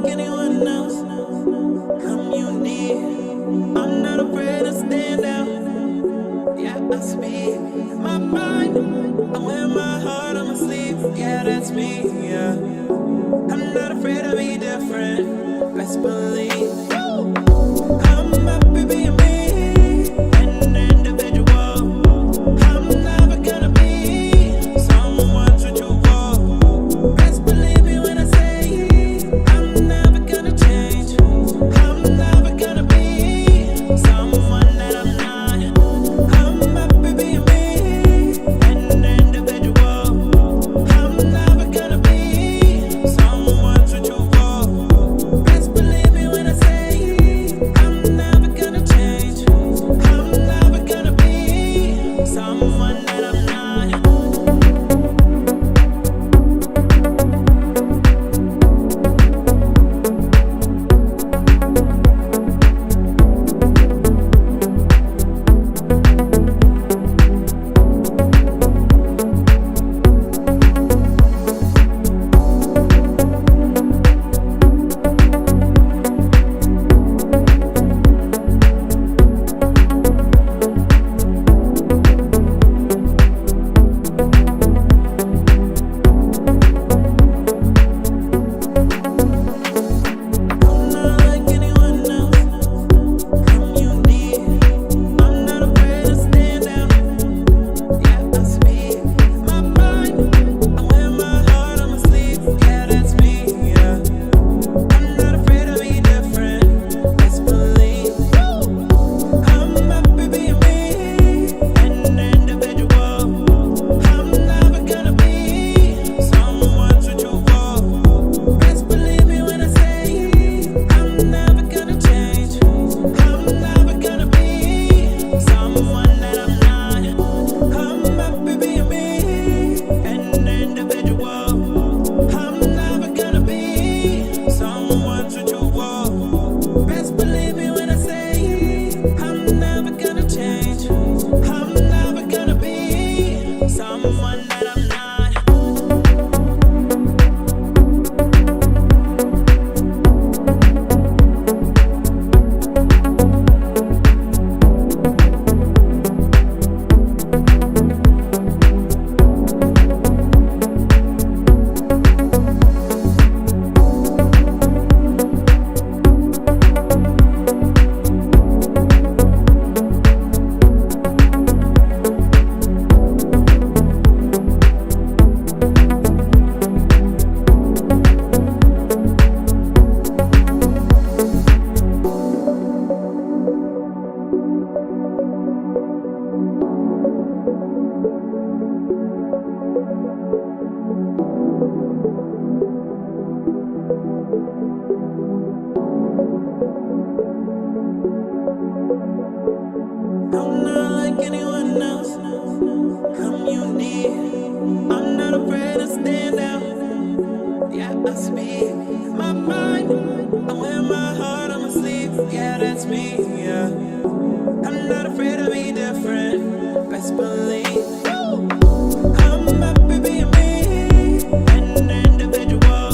like anyone else. Come you near. I'm not afraid to stand out. Yeah, I speak my mind. I wear my heart on my sleeve. Yeah, that's me. Yeah, I'm not afraid to be different. Best believe. I'm happy being me, an individual. I'm never gonna be someone to you for. Best believe me when I say I'm never gonna change. I'm never gonna be someone that I'm not. I'm happy being me, an individual. I'm never gonna be someone to you for. Best believe me when I say I'm never gonna change. I'm never gonna be someone that I'm not. I'm not like anyone else. Come you near. I'm not afraid to stand out. Yeah, I speak my mind. I wear my heart on my sleeve. Yeah, that's me. Yeah, I'm not afraid to be different. Best believe. I'm happy being me, an individual.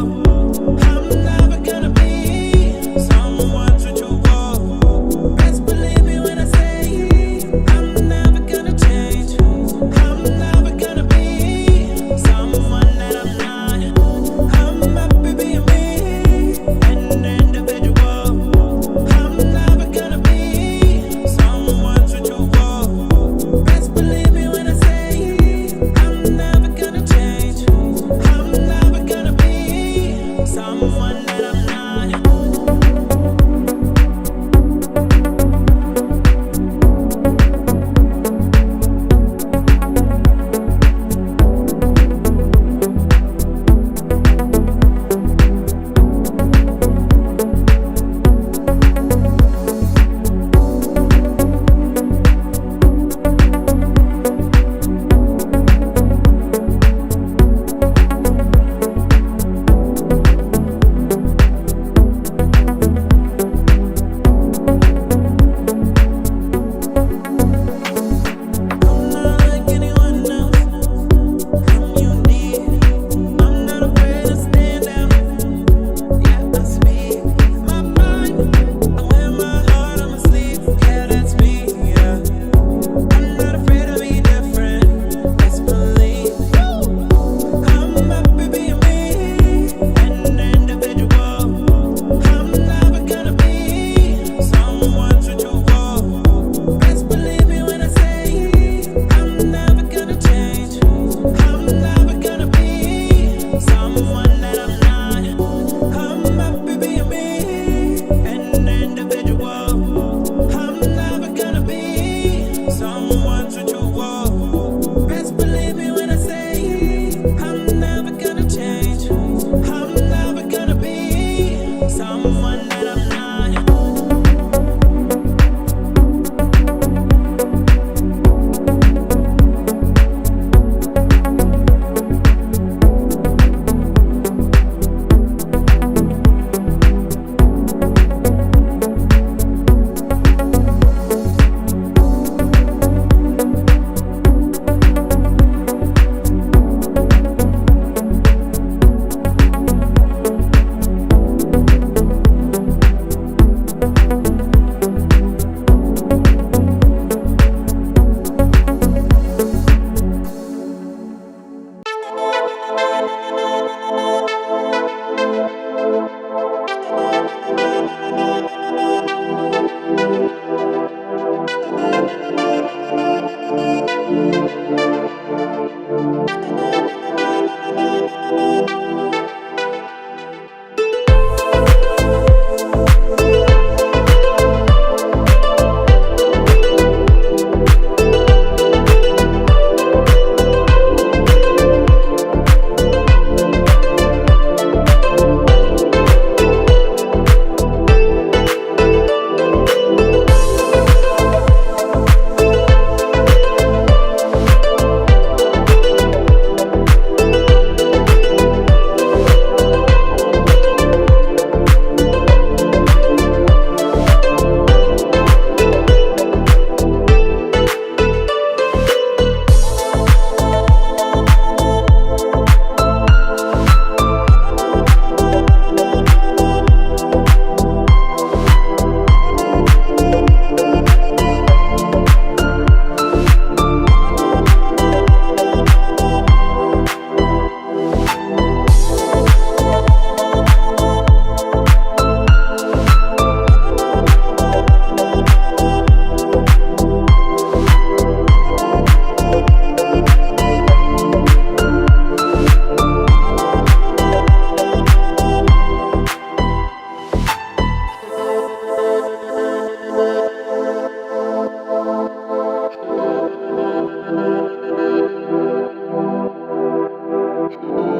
I'm never gonna be someone to you for. Best believe me when I say I'm never gonna change. I'm never gonna be someone that I'm not. I'm happy being me, an individual. I'm never gonna be someone to you for. Best believe me when Thank